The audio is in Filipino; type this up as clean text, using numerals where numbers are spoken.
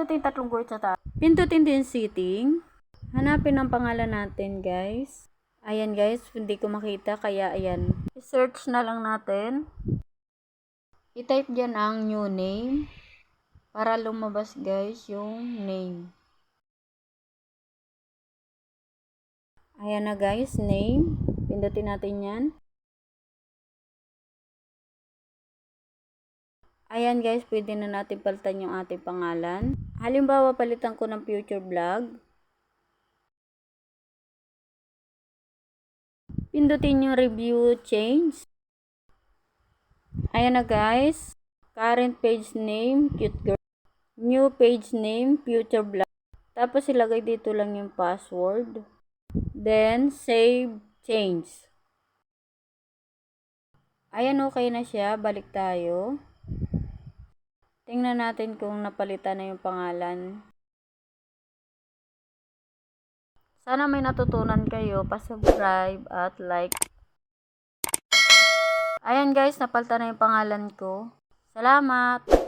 pindutin tatlong guhit sa taas. Pindutin din setting. Hanapin ang pangalan natin, guys. Ayan, guys, hindi ko makita, kaya ayan. I-search na lang natin. I-type dyan ang new name para lumabas, guys, yung name. Ayan na, guys, name. Pindutin natin yan. Ayan, guys, pwede na natin palitan yung ating pangalan. Halimbawa, palitan ko ng future vlog. Pindutin yung review change. Ayan na, guys. Current page name, cute girl. New page name, future vlog. Tapos ilagay dito lang yung password. Then, save change. Ayan, okay na siya. Balik tayo. Tingnan natin kung napalitan na yung pangalan. Sana may natutunan kayo. Pa-subscribe at like. Ayan, guys, napalitan na yung pangalan ko. Salamat!